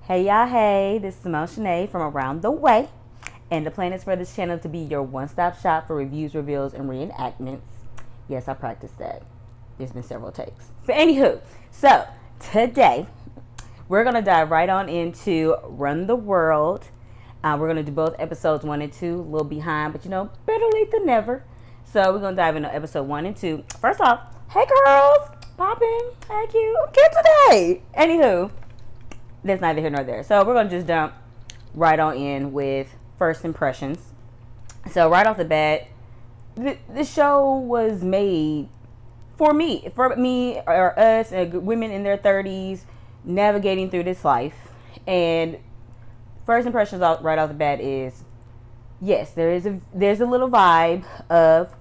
Hey y'all, hey, this is Simone Shanae from Around the Way, and the plan is for this channel to be your one-stop shop for reviews, reveals, and reenactments. Yes, I practiced that. There's been several takes. But anywho, so today we're going to dive right on into Run the World. We're going to do both episodes 1 and 2, a little behind, but better late than never. So we're going to dive into episode 1 and 2. First off, hey girls, popping, thank you, I'm cute today. Anywho, that's neither here nor there. So we're going to just jump right on in with first impressions. So right off the bat, the show was made for me or us, women in their 30s navigating through this life. And first impressions right off the bat is, yes, there's a little vibe of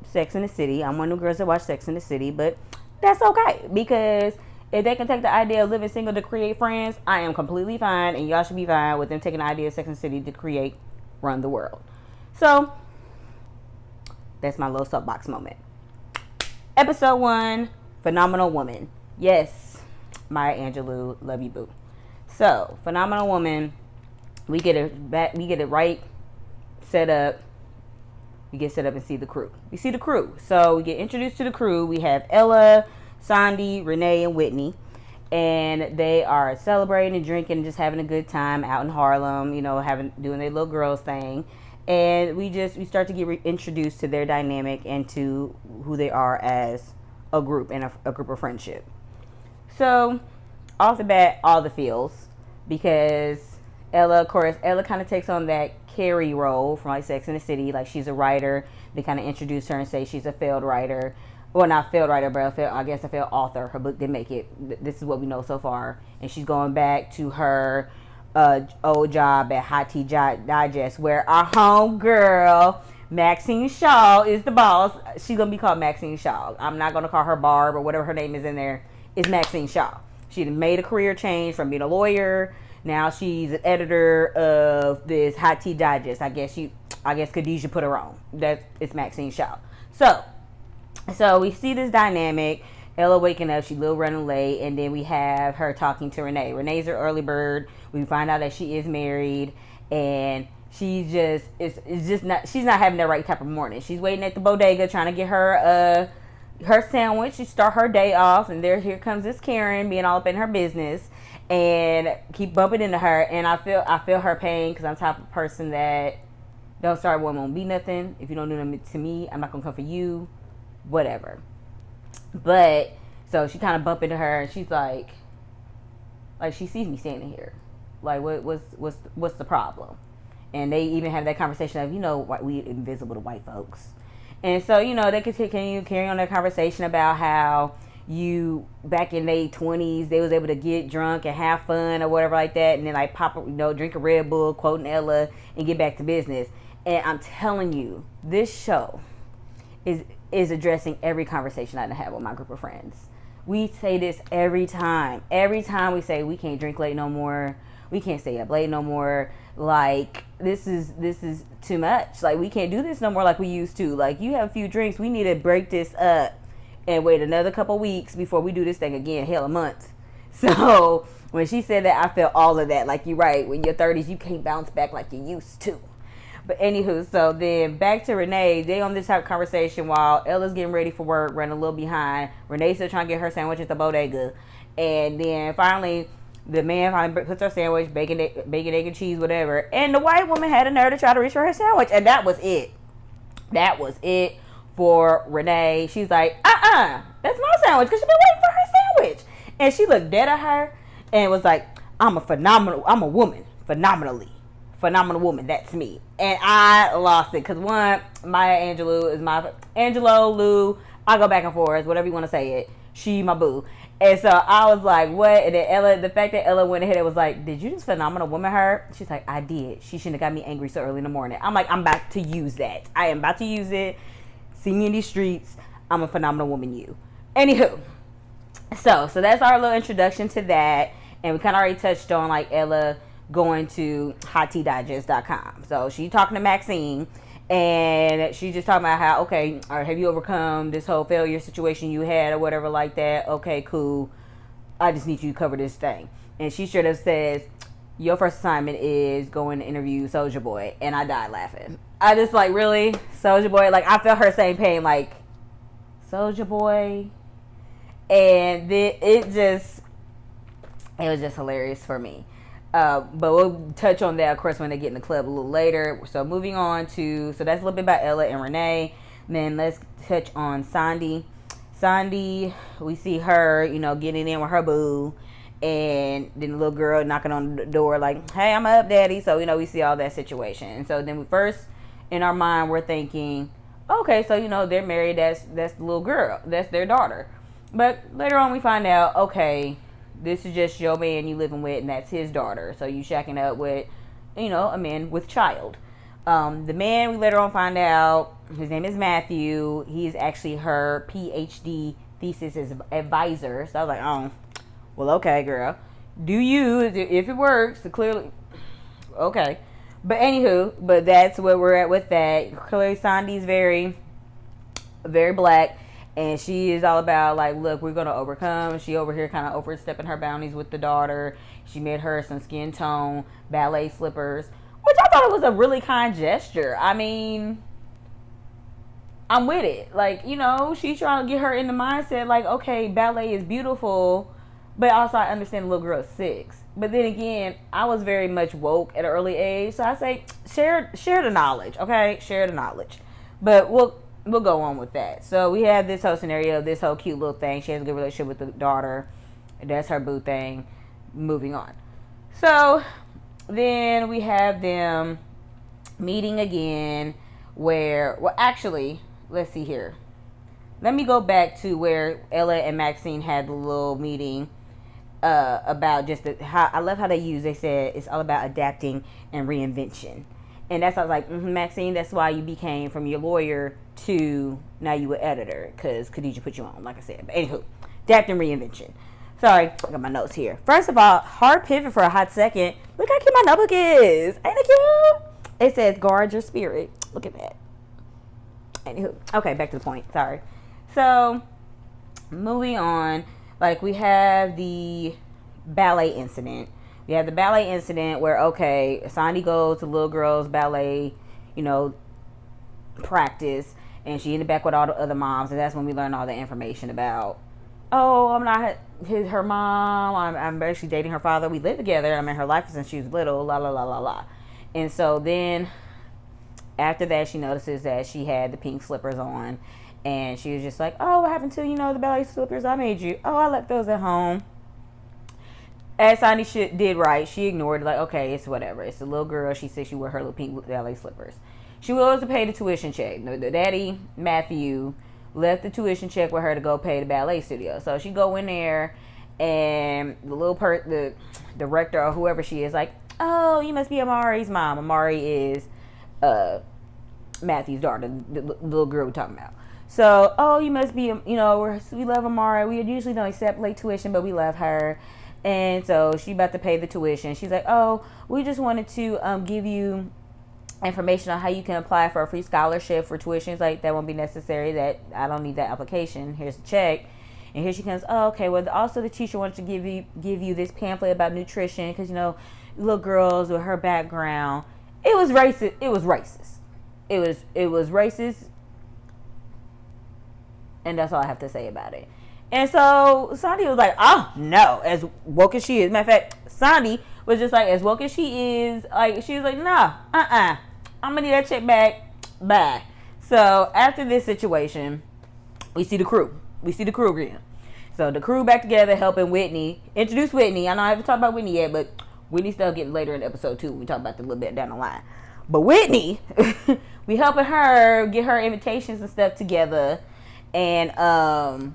Sex in the City. I'm one of the girls that watch Sex in the City, but that's okay, because if they can take the idea of living single to create friends, I am completely fine, and y'all should be fine with them taking the idea of Sex and the City to create Run the World. So that's my little soapbox moment. Episode 1, Phenomenal Woman. Yes, Maya Angelou, love you boo. So Phenomenal Woman, we get it right set up. We get set up and see the crew. We see the crew. So we get introduced to the crew. We have Ella, Sondi, Renee, and Whitney, and they are celebrating and drinking and just having a good time out in Harlem, doing their little girls thing. And we start to get introduced to their dynamic and to who they are as a group and a group of friendship. So off the bat, all the feels, because Ella kind of takes on that Carrie role from like Sex and the City. Like, she's a writer. They kind of introduce her and say she's a failed writer. Well, not failed writer, but I guess a failed author. Her book didn't make it. This is what we know so far. And she's going back to her old job at Hot Tea Digest, where our home girl, Maxine Shaw, is the boss. She's going to be called Maxine Shaw. I'm not going to call her Barb or whatever her name is in there. It's Maxine Shaw. She made a career change from being a lawyer. Now she's an editor of this Hot Tea Digest. I guess Khadijah put her on. It's Maxine Shaw. So we see this dynamic. Ella waking up, she's a little running late, and then we have her talking to Renee. Renee's her early bird. We find out that she is married, and she's not having the right type of morning. She's waiting at the bodega trying to get her sandwich to start her day off, and here comes this Karen being all up in her business and keep bumping into her. And I feel her pain, because I'm the type of person that don't start one won't be nothing. If you don't do nothing to me, I'm not gonna come for you. Whatever. But so she kind of bumped into her, and she's like she sees me standing here, like what's the problem? And they even have that conversation of we invisible to white folks. And so they continue carrying on that conversation about how back in their 20s they was able to get drunk and have fun or whatever like that, and then like pop drink a Red Bull, quoting Ella, and get back to business. And I'm telling you, this show is addressing every conversation I have with my group of friends. We say this every time. Every time we say we can't drink late no more. We can't stay up late no more. Like, this is too much. Like, we can't do this no more like we used to. Like, you have a few drinks. We need to break this up and wait another couple weeks before we do this thing again. Hell, a month. So when she said that, I felt all of that. Like, you're right. When you're 30s, you can't bounce back like you used to. But anywho, so then back to Renee. They on this type of conversation while Ella's getting ready for work, running a little behind. Renee's still trying to get her sandwich at the bodega. And then finally, the man finally puts her sandwich, bacon, egg, and cheese, whatever. And the white woman had a nerve to try to reach for her sandwich. And that was it. That was it for Renee. She's like, that's my sandwich, because she's been waiting for her sandwich. And she looked dead at her and was like, I'm a woman, phenomenal woman, that's me. And I lost it, because one, Maya Angelou is my Lou, I go back and forth, whatever you want to say it, she my boo. And so I was like, what? And then the fact that Ella went ahead and was like, did you just phenomenal woman her? She's like, I did. She shouldn't have got me angry so early in the morning. I'm like, I'm about to use that. I am about to use it. See me in these streets. I'm a phenomenal woman, you. Anywho, so that's our little introduction to that. And we kind of already touched on like Ella going to hotteadigest.com. So she talking to Maxine, and she just talking about how, okay, or have you overcome this whole failure situation you had or whatever like that? Okay, cool. I just need you to cover this thing. And she straight up says, your first assignment is going to interview Soulja Boy. And I died laughing. I just like, really? Soulja Boy? Like, I felt her same pain, like, Soulja Boy? And it was just hilarious for me. But we'll touch on that, of course, when they get in the club a little later. So moving on to, so that's a little bit about Ella and Renee. Then let's touch on Sondi. Sondi, we see her, you know, getting in with her boo. And then the little girl knocking on the door like, hey, I'm up, daddy. So, you know, we see all that situation. And so then we first, in our mind, we're thinking, okay, so, you know, they're married. That's the little girl. That's their daughter. But later on we find out, okay, this is just your man you living with, and that's his daughter. So you shacking up with, you know, a man with child. The man, we later on find out, his name is Matthew. He's actually her PhD thesis advisor. So I was like, oh, well, okay, girl. Do you, if it works, clearly, okay. But anywho, but that's where we're at with that. Clearly, Sondi's very, very black. And she is all about, like, look, we're going to overcome. She over here kind of overstepping her boundaries with the daughter. She made her some skin tone ballet slippers, which I thought it was a really kind gesture. I mean, I'm with it. Like, you know, she's trying to get her in the mindset, like, okay, ballet is beautiful, but also I understand the little girl is 6. But then again, I was very much woke at an early age. So I say, share the knowledge, okay? Share the knowledge. But we'll go on with that. So we have this whole scenario, this whole cute little thing. She has a good relationship with the daughter. That's her boo thing. Moving on. So then we have them meeting again where, well, actually, let's see here. Let me go back to where Ella and Maxine had the little meeting about just how, I love how they said it's all about adapting and reinvention. And that's, I was like, Maxine, that's why you became from your lawyer to now you an editor, because Khadijah put you on, like I said. But anywho, adapt and reinvention. Sorry, I got my notes here. First of all, hard pivot for a hot second. Look how cute my notebook is. Ain't it cute? It says, guard your spirit. Look at that. Anywho, okay, back to the point. Sorry. So, moving on, like we have the ballet incident. We have the ballet incident where, okay, Sondi goes to little girl's ballet, you know, practice, and she in the back with all the other moms, and that's when we learn all the information about, oh, I'm not her mom, I'm actually dating her father, we live together, I'm in her life since she was little, la la la la la. And so then after that, she notices that she had the pink slippers on, and she was just like, oh, what happened to, you know, the ballet slippers I made you? Oh, I left those at home. As Sondi did right, she ignored it, like, okay, it's whatever. It's a little girl. She said she wore her little pink ballet slippers. She was to pay the tuition check. The daddy, Matthew, left the tuition check with her to go pay the ballet studio. So she go in there, and the director or whoever she is, like, oh, you must be Amari's mom. Amari is Matthew's daughter, the little girl we're talking about. So, oh, you must be, you know, we love Amari. We usually don't accept late tuition, but we love her. And so she about to pay the tuition. She's like, oh, we just wanted to give you information on how you can apply for a free scholarship for tuition. It's like, that won't be necessary. That I don't need that application. Here's the check. And here she comes, oh, okay, well, also the teacher wanted to give you this pamphlet about nutrition because, you know, little girls with her background. It was racist. It was racist. It was racist. And that's all I have to say about it. And so Sondi was like, oh, no, as woke as she is. Matter of fact, Sondi was just like, as woke as she is, like, she was like, nah, I'm going to need that check back. Bye. So after this situation, we see the crew. We see the crew again. So the crew back together helping Whitney. Introduce Whitney. I know I haven't talked about Whitney yet, but Whitney still getting later in episode 2. We talk about that a little bit down the line. But Whitney, we helping her get her invitations and stuff together. And,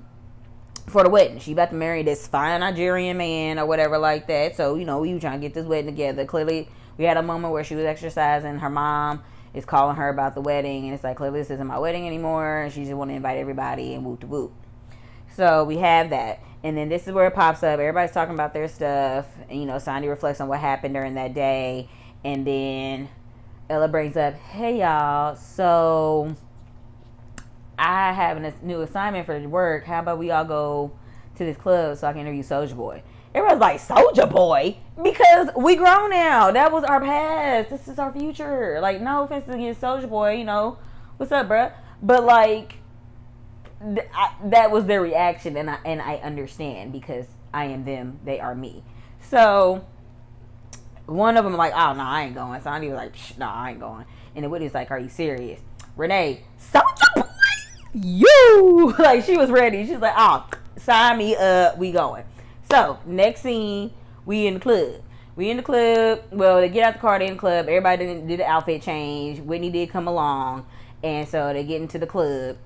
for the wedding. She about to marry this fine Nigerian man or whatever like that. So, you know, we were trying to get this wedding together. Clearly, we had a moment where she was exercising. Her mom is calling her about the wedding. And it's like, clearly, this isn't my wedding anymore. And she just want to invite everybody and whoop to whoop. So, we have that. And then this is where it pops up. Everybody's talking about their stuff. And, you know, Sondi reflects on what happened during that day. And then Ella brings up, hey, y'all. So I have a new assignment for work. How about we all go to this club so I can interview Soulja Boy? Everybody's like, Soldier Boy? Because we grown now. That was our past. This is our future. Like, no offense against Soldier Boy, you know. What's up, bruh? But, like, that was their reaction, and I understand, because I am them, they are me. So, one of them like, oh, no, I ain't going. Sondi was like, no, I ain't going. And then Whitney was like, are you serious? Renee, Soldier Boy? You! Like, she was ready. She was like, oh, sign me up. We going. So, next scene, we in the club. Well, they get out the car, they in the club. Everybody did the outfit change. Whitney did come along. And so, they get into the club.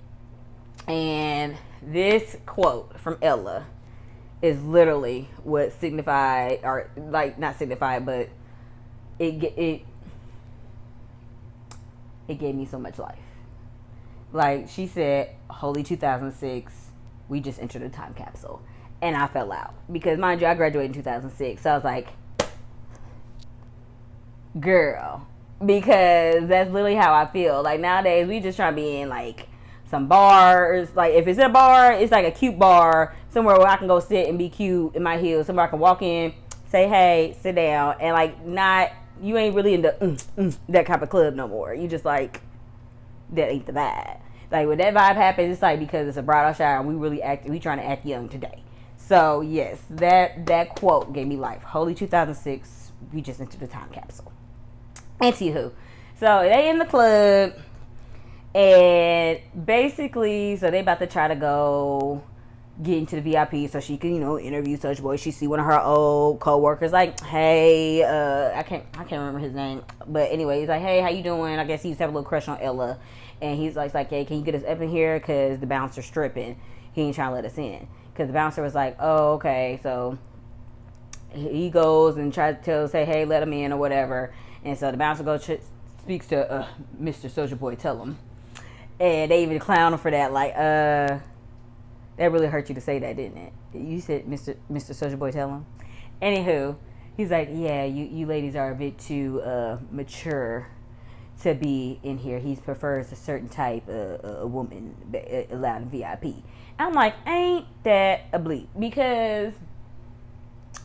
And this quote from Ella is literally what signified, or, like, not signified, but it gave me so much life. Like, she said, holy 2006, we just entered a time capsule. And I fell out. Because, mind you, I graduated in 2006. So I was like, girl. Because that's literally how I feel. Like, nowadays, we just try to be in, like, some bars. Like, if it's a bar, it's like a cute bar. Somewhere where I can go sit and be cute in my heels. Somewhere I can walk in, say hey, sit down. And, like, not, you ain't really in the that type of club no more. You just, like, that ain't the vibe. Like, when that vibe happens, it's like because it's a bridal shower and we trying to act young today. So, yes, that quote gave me life. Holy 2006, we just entered the time capsule. Anywho, so they in the club, and basically, so they about to try to go get into the VIP so she can, you know, interview Soulja Boy. She see one of her old co-workers, like, hey, I can't remember his name, but anyway, he's like, hey, how you doing? I guess he used to have a little crush on Ella, and he's like, hey, can you get us up in here? Because the bouncer's stripping. He ain't trying to let us in. Because the bouncer was like, oh, okay. So he goes and tries to say, hey, let him in or whatever. And so the bouncer goes, speaks to Mr. Soulja Boy, tell him. And they even clown him for that. Like, that really hurt you to say that, didn't it? You said Mr. Soulja Boy, tell him. Anywho, he's like, yeah, you ladies are a bit too mature to be in here. He prefers a certain type of woman allowed in VIP. I'm like, ain't that a bleep? Because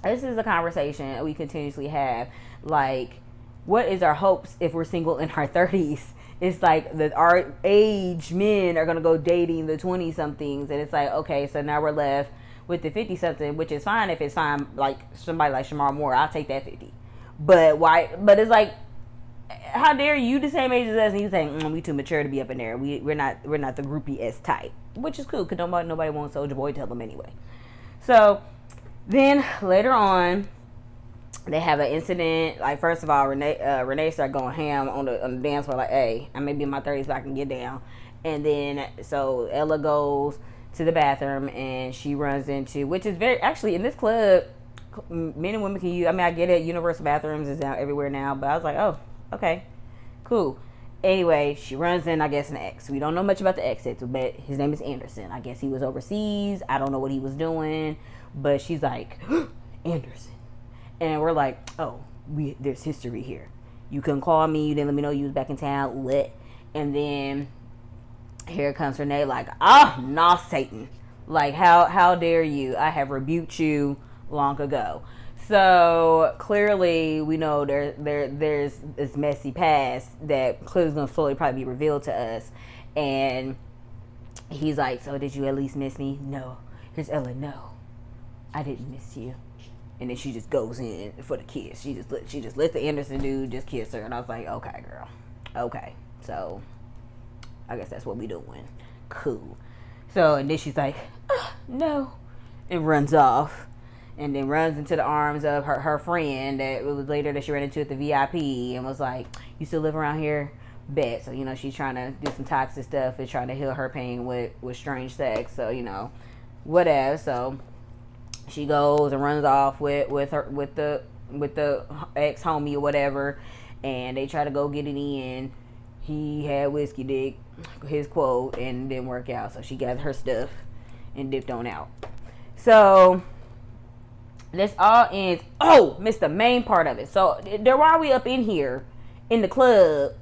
this is a conversation we continuously have. Like, what is our hopes if we're single in our 30s? It's like our age men are going to go dating the 20-somethings. And it's like, okay, so now we're left with the 50-something, which is fine if it's fine. Like, somebody like Shamar Moore, I'll take that 50. But why? But it's like, how dare you the same age as us and you think we too mature to be up in there. We're not the groupie-s type, which is cool because nobody wants Soulja Boy to tell them anyway. So then later on, they have an incident. Like, first of all, Renee started going ham on the dance floor. Like, hey, I may be in my 30s, but I can get down. And then so Ella goes to the bathroom and she runs into, which is very actually in this club, men and women can use. I mean, I get it. Universal bathrooms is out everywhere now, but I was like, oh. Okay, cool. Anyway, she runs in, I guess, an ex. We don't know much about the ex, but his name is Anderson. I guess he was overseas. I don't know what he was doing. But she's like, Anderson. And we're like, oh, there's history here. You couldn't call me. You didn't let me know you was back in town. Lit. And then here comes Renee like, nah, Satan. Like, how dare you? I have rebuked you long ago. So clearly, we know there's this messy past that clearly is going to slowly probably be revealed to us. And he's like, so did you at least miss me? No. Here's Ella, no, I didn't miss you. And then she just goes in for the kiss. She just let the Anderson dude just kiss her. And I was like, okay, girl. Okay. So I guess that's what we doing. Cool. So, and then she's like, no. And runs off. And then runs into the arms of her friend that it was later that she ran into at the VIP and was like, you still live around here? Bet. So, you know, she's trying to do some toxic stuff and trying to heal her pain with strange sex. So, you know, whatever. So she goes and runs off with the ex homie or whatever, and they try to go get it in. He had whiskey dick, his quote, and it didn't work out. So she got her stuff and dipped on out. So this all ends. Oh, missed the main part of it. So while we up in here in the club,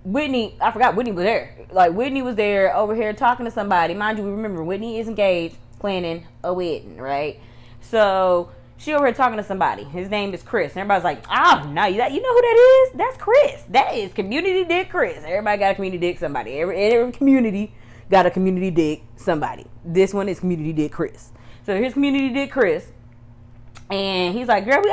Whitney, I forgot Whitney was there. Like, Whitney was there over here talking to somebody. Mind you, we remember Whitney is engaged, planning a wedding, right? So she over here talking to somebody. His name is Chris. And everybody's like, oh, no, you know who that is? That's Chris. That is community dick Chris. Everybody got a community dick somebody. Every community got a community dick somebody. This one is community dick Chris. So here's community dick Chris. And he's like, girl, we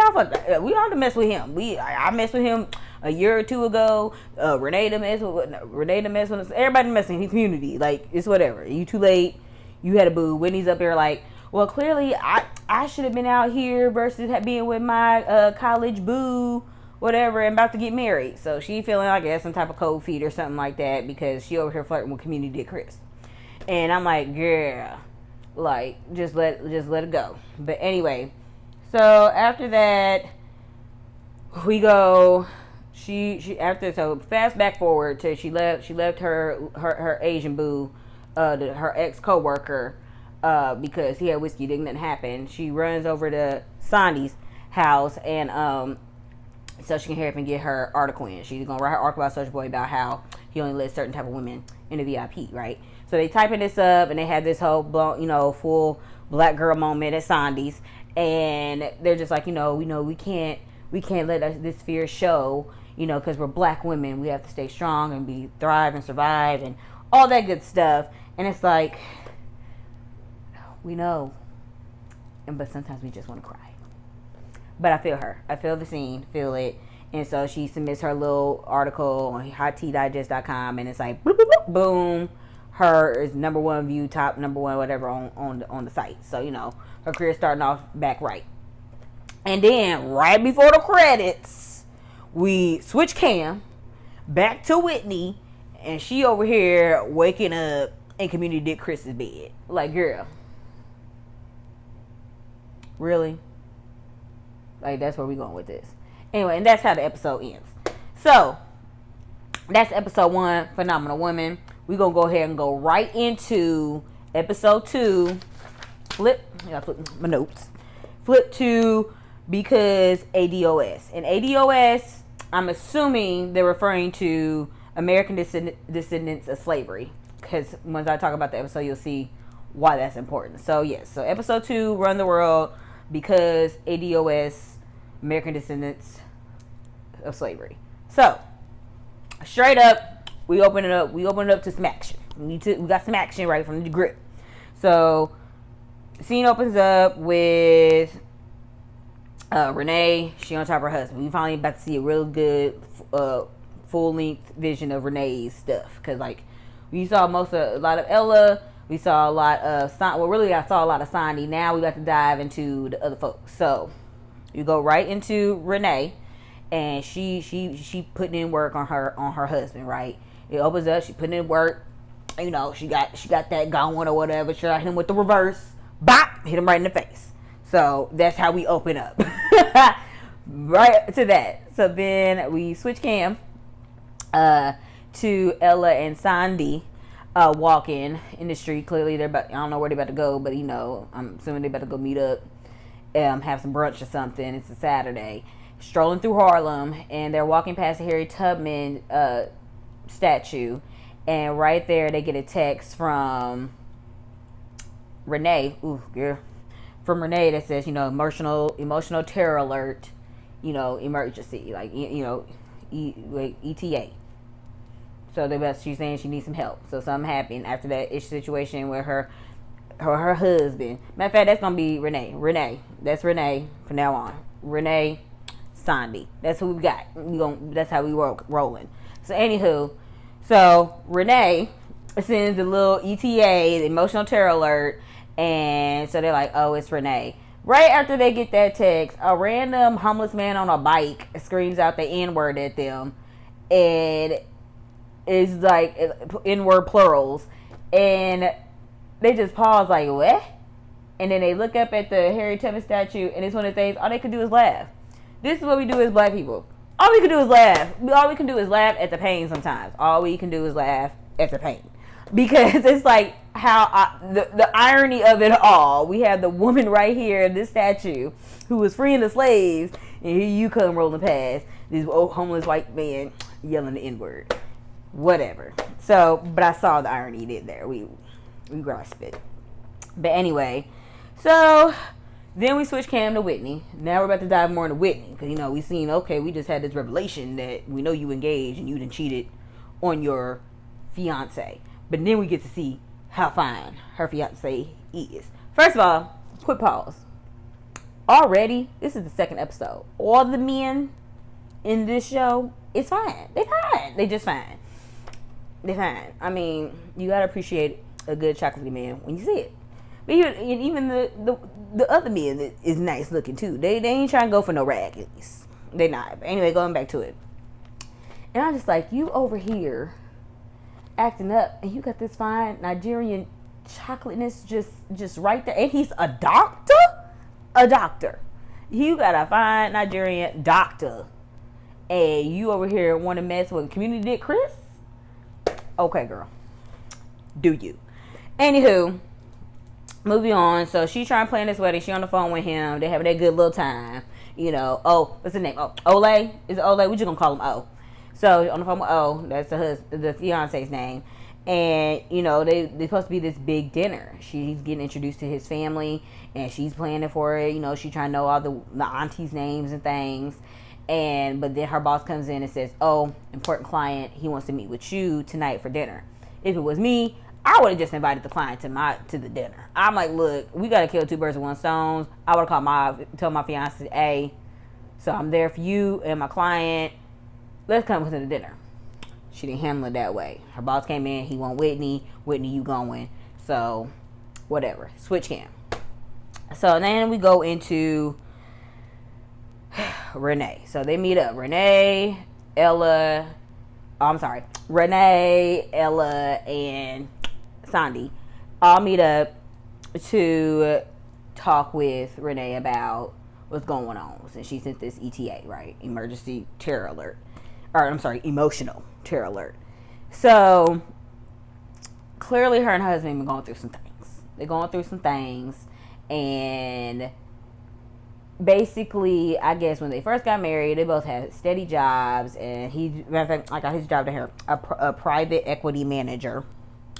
all to mess with him. I messed with him a year or two ago. Renee to mess with us. Everybody messing with his community. Like, it's whatever. You too late. You had a boo. Whitney's up there like, well, clearly I should have been out here versus being with my college boo, whatever, and about to get married. So she feeling like some type of cold feet or something like that because she over here flirting with community dick Chris. And I'm like, girl, like just let it go. But anyway, so after that we go. So fast back forward to she left her Asian boo, her ex coworker. Because he had whiskey, didn't happen. She runs over to Sondi's house and so she can hurry up and get her article in. She's gonna write her article about Soulja Boy about how he only lets certain type of women in the VIP, right? So they typing this up and they had this whole full black girl moment at Sondi's, and they're just like, we can't let this fear show, because we're black women. We have to stay strong and thrive and survive and all that good stuff. And it's like, we know, but sometimes we just want to cry. But I feel her. I feel the scene, feel it. And so she submits her little article on hotteadigest.com, and it's like, boop, boop, boop, boom. Her is number one view, top number one, whatever on the site. So, her career starting off back right. And then right before the credits, we switch cam back to Whitney, and she over here waking up in community dick Chris's bed. Like, girl. Really? Like, that's where we going with this. Anyway, and that's how the episode ends. So, that's episode 1, Phenomenal Woman. We're going to go ahead and go right into episode 2. Flip my notes. Flip to Because ADOS. And ADOS, I'm assuming they're referring to American Descendants of Slavery. Because once I talk about the episode, you'll see why that's important. So, yes. So, episode 2, Run the World. Because ADOS, American Descendants of Slavery. So, straight up, we open it up to some action. We got some action right from the grip. So, the scene opens up with Renee. She on top of her husband. We finally about to see a real good full length vision of Renee's stuff. Because we saw a lot of Ella. We saw a lot of I saw a lot of Sondi. Now we got to dive into the other folks. So you go right into Renee, and she putting in work on her husband. Right, it opens up. She putting in work. She got that going or whatever. She hit him with the reverse. Bop, hit him right in the face. So that's how we open up. Right to that. So then we switch cam to Ella and Sondi. Walking in the street. Clearly I don't know where they're about to go, but I'm assuming they're about to go meet up, have some brunch or something. It's a Saturday. Strolling through Harlem, and they're walking past the Harry Tubman statue, and right there they get a text from Renee. From Renee that says, emotional terror alert, emergency, ETA. So she's saying she needs some help. So something happened after that ish situation with her husband. Matter of fact, that's gonna be Renee. That's Renee from now on. Renee, Sondi. That's who we got. That's how we rolling. So anywho, Renee sends the little ETA, the emotional terror alert, and so they're like, oh, it's Renee. Right after they get that text, a random homeless man on a bike screams out the N-word at them, and is like N-word plurals, and they just pause like, what? And then they look up at the Harry Tubman statue, and it's one of the things, all they could do is laugh. This is what we do as black people. All we can do is laugh. All we can do is laugh at the pain sometimes. All we can do is laugh at the pain. Because it's like how the irony of it all. We have the woman right here in this statue who was freeing the slaves, and here you come rolling past this old homeless white man yelling the N-word. Whatever. So, but I saw the irony you did there. We grasped it. But anyway, so Then we switch cam to Whitney. Now we're about to dive more into Whitney. Because, you know, we seen, okay, we just had this revelation that we know you engaged and you done cheated on your fiance. But then we get to see how fine her fiance is. First of all, quick pause. Already, this is the second episode. All the men in this show is fine. They fine. They just fine. They fine. I mean, you gotta appreciate a good chocolatey man when you see it. But even the other men is nice looking too. They ain't trying to go for no raggies. They not. But anyway, going back to it. And I'm just like, you over here acting up, and you got this fine Nigerian chocolateness just right there. And he's a doctor? A doctor. You got a fine Nigerian doctor. And you over here want to mess with community dick Chris? Okay, girl. Do you. Anywho, moving on. So she trying to plan this wedding. She on the phone with him. They having that good little time. You know, what's his name? Oh, Ole? Is it Ole? We just gonna call him O. So on the phone with O, that's the fiance's name. And, you know, they supposed to be this big dinner. She's getting introduced to his family, and she's planning for it. You know, she trying to know all the aunties' names and things. But then her boss comes in and says, oh, important client, he wants to meet with you tonight for dinner. If it was me, I would have just invited the client to the dinner. I'm like, look, we got to kill two birds with one stone. I would have tell my fiance, hey, so I'm there for you and my client. Let's come to the dinner. She didn't handle it that way. Her boss came in. He want Whitney. Whitney, you going. So, whatever. Switch cam. So, then we go into Renee. So, they meet up. Renee, Ella, and Sondi all meet up to talk with Renee about what's going on. Since she sent this ETA, right? Emergency terror alert. Emotional terror alert. So, clearly her and her husband have been going through some things. They're going through some things. And basically, I guess when they first got married, they both had steady jobs. And I got his job to her, a private equity manager,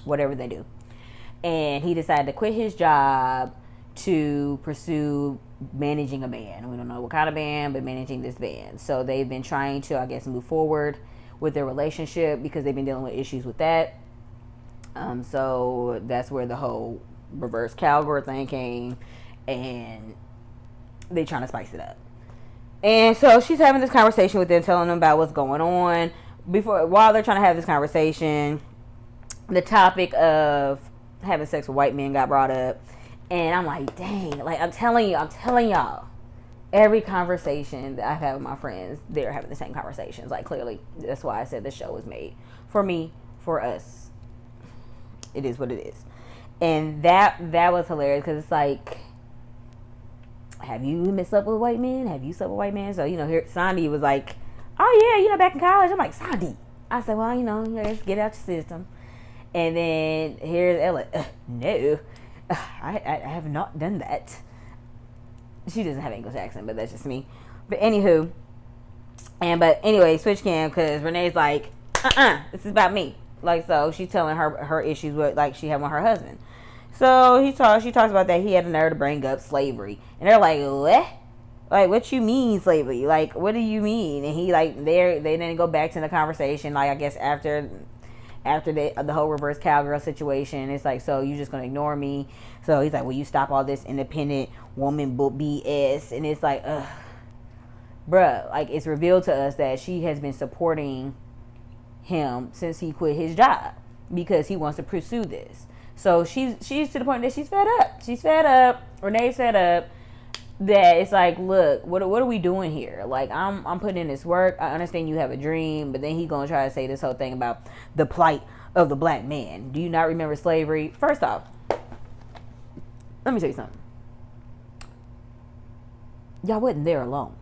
whatever they do. And he decided to quit his job to pursue managing a band. We don't know what kind of band, but managing this band. So they've been trying to, I guess, move forward with their relationship because they've been dealing with issues with that. So that's where the whole reverse cowgirl thing came, and they trying to spice it up. And so she's having this conversation with them, telling them about what's going on. While they're trying to have this conversation, the topic of having sex with white men got brought up. And I'm like, dang, like I'm telling y'all, every conversation that I've had with my friends, they're having the same conversations. Like, clearly, that's why I said the show was made for me, for us. It is what it is. And that was hilarious because it's like, have you slept with white men? Have you slept with white men? So, you know, here Sondi was like, oh yeah, you know, back in college. I'm like, Sondi. I said, well, you know, let's get out your system. And then here's Ella. No. I have not done that. She doesn't have an English accent, but that's just me. But anywho, but anyway, switch cam because Renee's like, this is about me. Like, so she's telling her issues with, like, she had with her husband. So she talks about that he had the nerve to bring up slavery, and they're like, what? Like, what you mean slavery? Like, what do you mean? And he like they didn't go back to the conversation. Like, I guess after the whole reverse cowgirl situation, it's like, so you just gonna ignore me? So he's like, will you stop all this independent woman BS? And it's like, bruh, like, it's revealed to us that she has been supporting him since he quit his job because he wants to pursue this. So she's to the point that she's fed up. Renee's fed up. That it's like, look, what are we doing here? Like, I'm putting in this work. I understand you have a dream, but then he gonna try to say this whole thing about the plight of the black man. Do you not remember slavery? First off, let me tell you something. Y'all wasn't there alone.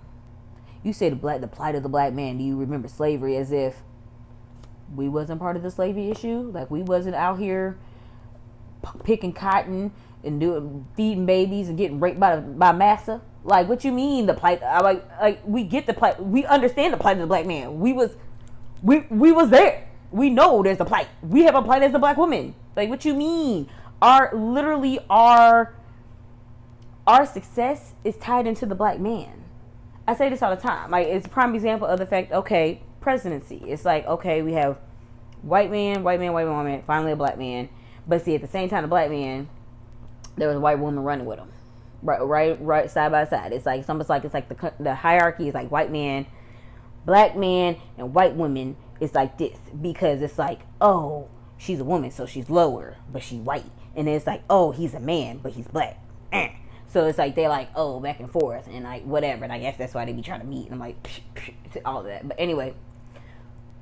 You say the plight of the black man. Do you remember slavery? As if we wasn't part of the slavery issue. Like, we wasn't out here picking cotton and feeding babies and getting raped by massa. Like, what you mean the plight? Like we get the plight. We understand the plight of the black man. We was there. We know there's the plight. We have a plight as the black woman. Like, what you mean? Our our success is tied into the black man. I say this all the time. Like, it's a prime example of the fact, okay, presidency. It's like, okay, we have white man, finally a black man. But see, at the same time, the black man, there was a white woman running with him. Right, side by side. It's like, it's almost like, it's like the hierarchy is like white man, black man, and white woman is like this. Because it's like, oh, she's a woman, so she's lower, but she's white. And then it's like, oh, he's a man, but he's black. So it's like, they're like, oh, back and forth, and like, whatever. And I guess that's why they be trying to meet. And I'm like, all of that. But anyway,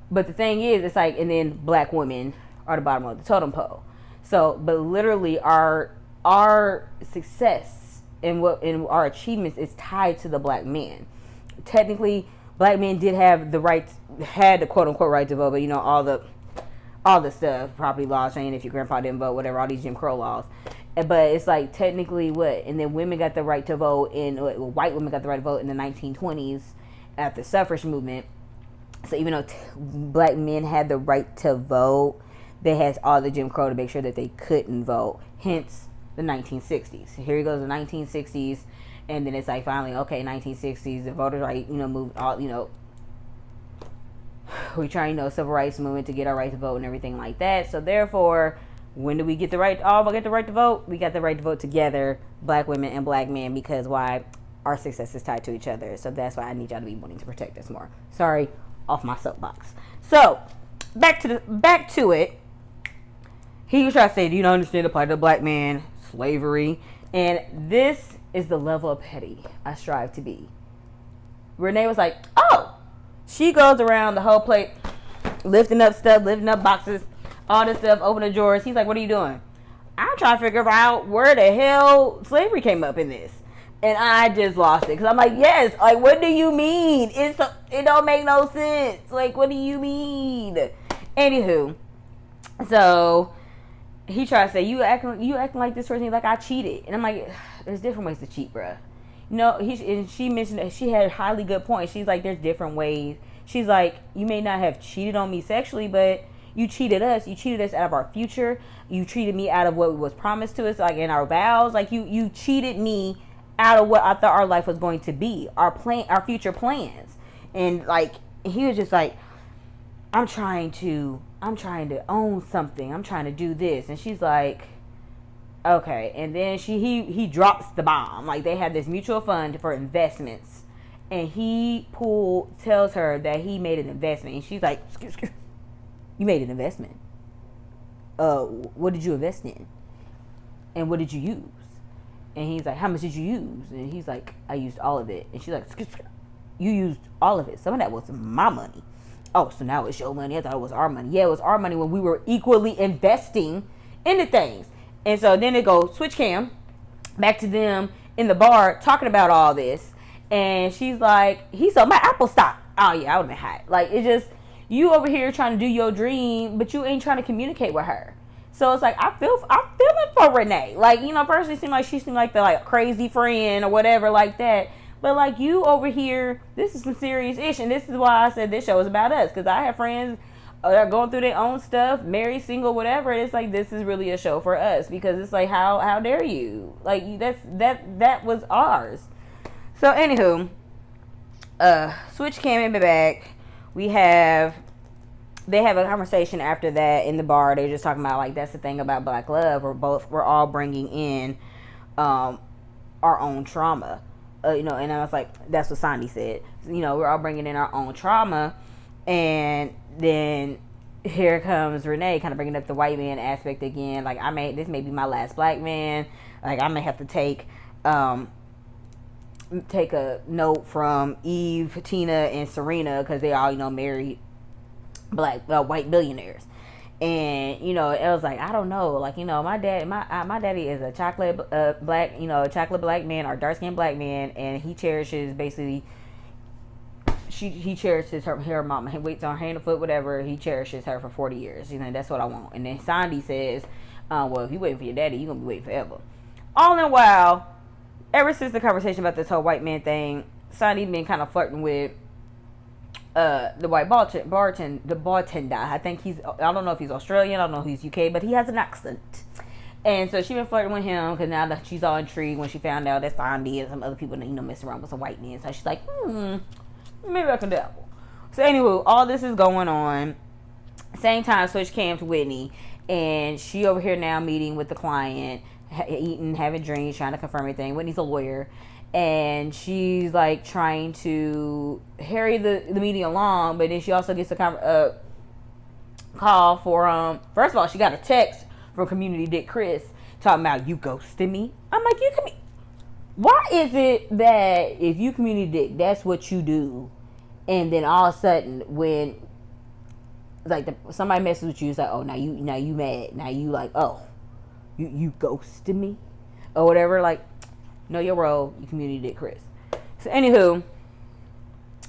but the thing is, it's like, and then black women are the bottom of the totem pole. So, but literally, our success and our achievements is tied to the black man. Technically, black men did have the right, had the quote unquote right to vote, but you know, all the stuff, property laws, saying if your grandpa didn't vote, whatever, all these Jim Crow laws. But it's like, technically what? And then women got the right to vote white women got the right to vote in the 1920s at the suffrage movement. So even though black men had the right to vote, they had all the Jim Crow to make sure that they couldn't vote. Hence the 1960s. Here he goes, the 1960s. And then it's like, finally, okay, 1960s, the voters' right, moved all, we try, civil rights movement to get our right to vote and everything like that. So therefore, when do we get the right? All get the right to vote. We got the right to vote together, black women and black men, because why? Our success is tied to each other. So that's why I need y'all to be wanting to protect us more. Sorry, off my soapbox. So back to it. He was trying to say, do you not understand the plight of the black man, slavery, and this is the level of petty I strive to be. Renee was like, oh, she goes around the whole plate, lifting up stuff, lifting up boxes, all this stuff, opening drawers. He's like, what are you doing? I'm trying to figure out where the hell slavery came up in this. And I just lost it. Because I'm like, yes, like, what do you mean? It don't make no sense. Like, what do you mean? Anywho, so he tried to say, you acting like this person, like I cheated. And I'm like, there's different ways to cheat, bruh. And she mentioned that she had a highly good point. She's like, there's different ways. She's like, you may not have cheated on me sexually, but you cheated us. You cheated us out of our future. You treated me out of what was promised to us, like in our vows. Like you cheated me out of what I thought our life was going to be, our future plans. And like, he was just like, I'm trying to own something. I'm trying to do this. And she's like, okay. And then he drops the bomb. Like, they had this mutual fund for investments, and he tells her that he made an investment, and she's like, excuse, you made an investment? What did you invest in? And what did you use? And he's like, how much did you use? And he's like, I used all of it. And she's like, you used all of it. Some of that was my money. Oh, so now it's your money. I thought it was our money. Yeah, it was our money when we were equally investing into things. And so then it goes switch cam back to them in the bar talking about all this. And she's like, he sold my Apple stock. Oh yeah, I would have been hot. Like, it's just, you over here trying to do your dream, but you ain't trying to communicate with her. So it's like, I'm feeling for Renee. Like, first it she seemed like the like crazy friend or whatever like that. But like, you over here, this is some serious ish. And this is why I said this show is about us. Because I have friends that are going through their own stuff, married, single, whatever. And it's like, this is really a show for us. Because it's like, how dare you? Like, that was ours. So anywho, switch cam in the back. They have a conversation after that in the bar. They're just talking about, like, that's the thing about Black love. We're all bringing in our own trauma. And I was like, that's what Sondi said. We're all bringing in our own trauma. And then here comes Renee kind of bringing up the white man aspect again. Like, this may be my last black man. Like, I may have to take a note from Eve, Tina, and Serena, because they all, married white billionaires. And it was like, I don't know, like, my daddy is a chocolate black, a chocolate black man or dark skinned black man, and he cherishes basically, he cherishes her mama. He waits on her hand and foot, whatever. He cherishes her for 40 years. That's what I want. And then Sondi says, well, if you waiting for your daddy, you're gonna be waiting forever. All in a while, ever since the conversation about this whole white man thing, Sondi been kind of flirting with the white bartender. I think I don't know if he's Australian, I don't know if he's UK, but he has an accent. And so she been flirting with him because now that she's all intrigued when she found out that Sondi and some other people, messing around with some Whitney. And so she's like, maybe I can dabble. So anyway, all this is going on. Same time, switch cam to Whitney. And she over here now meeting with the client, eating, having drinks, trying to confirm everything. Whitney's a lawyer. And she's like trying to hurry the meeting along. But then she also gets a call for, first of all, she got a text from Community Dick Chris talking about, you ghosted me. I'm like, why is it that if you Community Dick, that's what you do, and then all of a sudden when like somebody messes with you, it's like, oh, now you mad, now you like, oh, you ghosted me or whatever. Like, know your role, you Community Dick Chris. So anywho,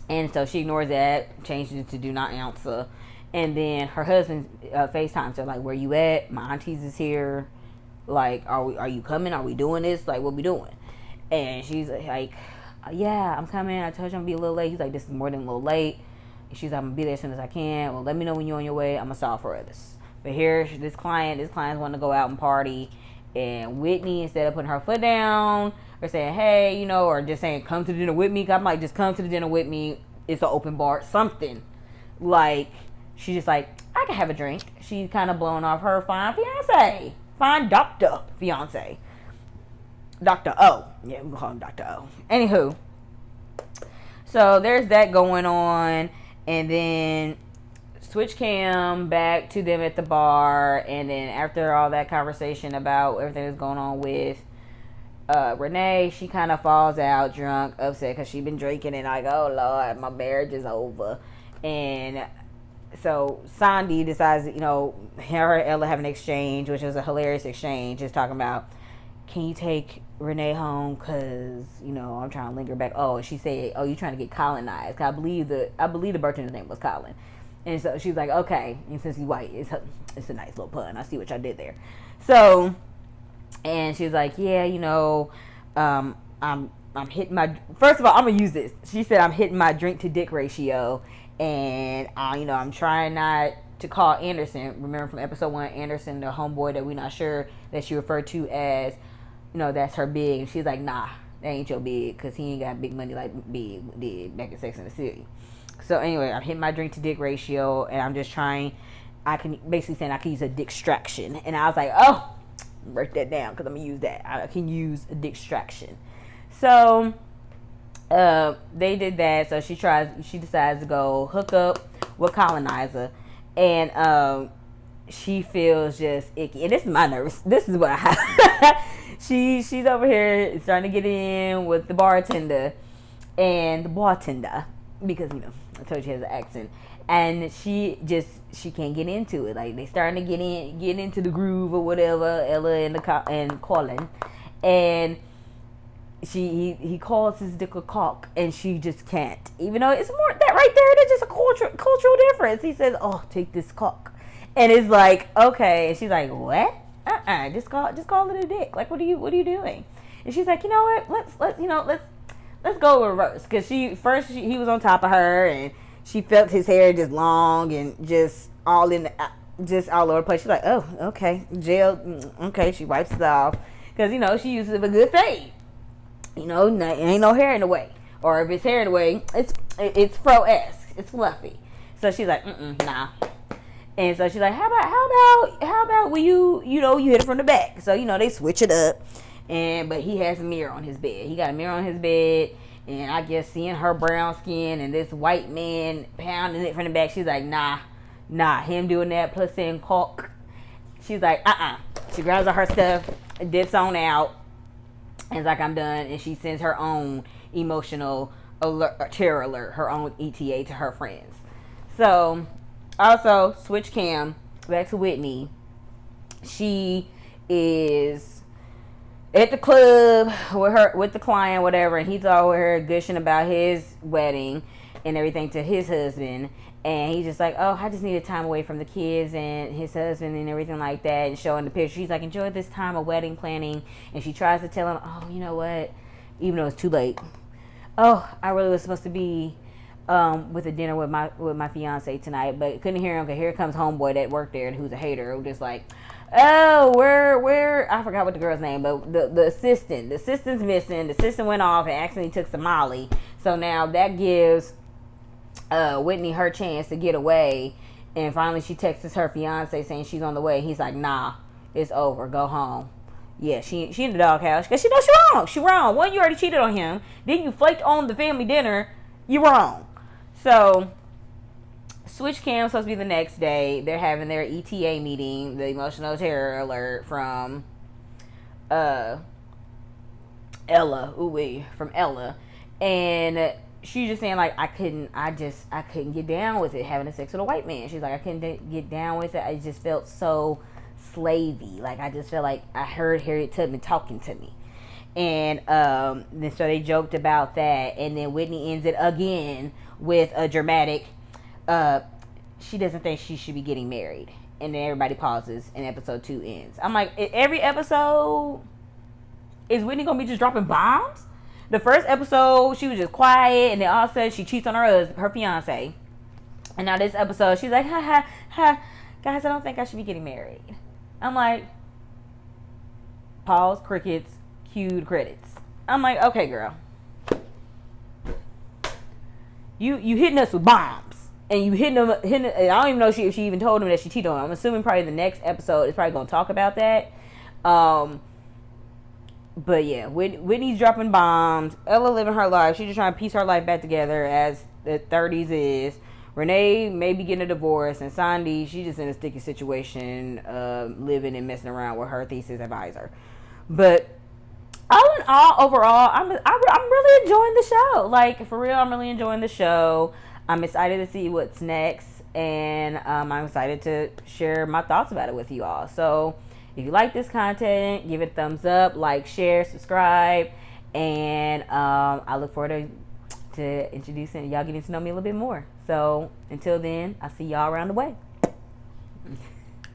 and so she ignores that, changes it to do not answer. And then her husband FaceTimes her, like, where you at? My aunties is here. Like, are you coming? Are we doing this? Like, what we doing? And she's like, yeah, I'm coming. I told you I'm going to be a little late. He's like, this is more than a little late. And she's like, I'm going to be there as soon as I can. Well, let me know when you're on your way. I'm going to solve for others. But here, this client's wanting to go out and party. And Whitney, instead of putting her foot down or saying, hey, or just saying, come to dinner with me. I'm like, just come to the dinner with me. It's an open bar. Something. Like, she's just like, I can have a drink. She's kind of blowing off her fine fiance. Fine doctor fiance. Dr. O. Yeah, we call him Dr. O. Anywho. So there's that going on. And then switch cam back to them at the bar. And then after all that conversation about everything that's going on with Renee, she kind of falls out drunk, upset because she's been drinking and like, oh Lord, my marriage is over. And so Sondi decides, her and Ella have an exchange, which was a hilarious exchange, just talking about, can you take Renee home because, I'm trying to linger back. Oh, she said, oh, you trying to get colonized. Cause I believe the bartender's name was Colin. And so she's like, okay, and since he's white, it's a nice little pun. I see what y'all did there. So, and she's like, yeah, I'm hitting my, first of all, I'm going to use this. She said, I'm hitting my drink to dick ratio. And, I'm trying not to call Anderson. Remember from episode 1, Anderson, the homeboy that we're not sure that she referred to as, that's her big. And she's like, nah, that ain't your big, because he ain't got big money like Big did back in Sex and the City. So anyway, I'm hitting my drink to dick ratio, and I'm just trying, I can basically saying I can use a dickstraction. And I was like, oh, write that down, because I'm going to use that. I can use a dickstraction. So they did that. So she decides to go hook up with Colonizer, and she feels just icky. And this is my nerves. This is what I have. She's over here starting to get in with the bartender, because I told you she has an accent, and she can't get into it. Like, they starting to get into the groove or whatever. Ella and Colin, and he calls his dick a cock, and she just can't. Even though it's more that right there, that's just a cultural difference. He says, "Oh, take this cock," and it's like, okay. And she's like, "What? Just call it a dick. Like, what are you doing?" And she's like, "You know what? Let's go reverse." Because he was on top of her, and she felt his hair just long and just all over the place. She's like, "Oh, okay, jail. Okay." She wipes it off because she uses a good fade. Ain't no hair in the way. Or if it's hair in the way, it's fro-esque. It's fluffy. So she's like, nah. And so she's like, how about when you hit it from the back? So, they switch it up. But he has a mirror on his bed. He got a mirror on his bed. And I guess seeing her brown skin and this white man pounding it from the back, she's like, nah, him doing that plus saying cock. She's like, She grabs all her stuff, dips on out. And it's like, I'm done. And she sends her own emotional terror alert, her own ETA to her friends. So, also, switch cam back to Whitney. She is at the club with the client, whatever, and he's all with her gushing about his wedding and everything to his husband. And he's just like, oh, I just needed time away from the kids and his husband and everything like that, and showing the picture. She's like, enjoy this time of wedding planning. And she tries to tell him, oh, you know what? Even though it's too late. Oh, I really was supposed to be with a dinner with my fiance tonight, but couldn't hear him because here comes homeboy that worked there and who's a hater, who just like, Oh, where I forgot what the girl's name, but the assistant's missing. The assistant went off and accidentally took some Molly. So now that gives Whitney her chance to get away. And finally she texts her fiance saying she's on the way. He's like, nah, it's over. Go home. Yeah, she in the doghouse because she knows she wrong. She wrong. One, you already cheated on him. Then you flaked on the family dinner. You wrong. So switch cam supposed to be the next day. They're having their ETA meeting, the emotional terror alert from Ella. From Ella. And she's just saying like I couldn't get down with it having sex with a white man. She's like I couldn't get down with it. I just felt so slavey. Like I just felt like I heard Harriet Tubman talking to me. And then so they joked about that, and then Whitney ends it again with a dramatic she doesn't think she should be getting married. And then everybody pauses and episode 2 ends. I'm like, every episode is Whitney gonna be just dropping bombs? The first episode she was just quiet, and then all of a sudden she cheats on her fiance. And now this episode she's like, ha ha ha, guys, I don't think I should be getting married. I'm like, pause, crickets, cued credits. I'm like, okay, girl, you hitting us with bombs, and you hitting them. I don't even know if she even told him that she cheated on him. I'm assuming probably the next episode is probably gonna talk about that. But yeah, Whitney's dropping bombs. Ella living her life. She's just trying to piece her life back together as the 30s is. Renee may be getting a divorce, and Sondi, she's just in a sticky situation, living and messing around with her thesis advisor. But all in all, overall, I'm really enjoying the show. Like, for real, I'm really enjoying the show. I'm excited to see what's next, and I'm excited to share my thoughts about it with you all. So if you like this content, give it a thumbs up, like, share, subscribe, and I look forward to introducing y'all, getting to know me a little bit more. So until then, I'll see y'all around the way.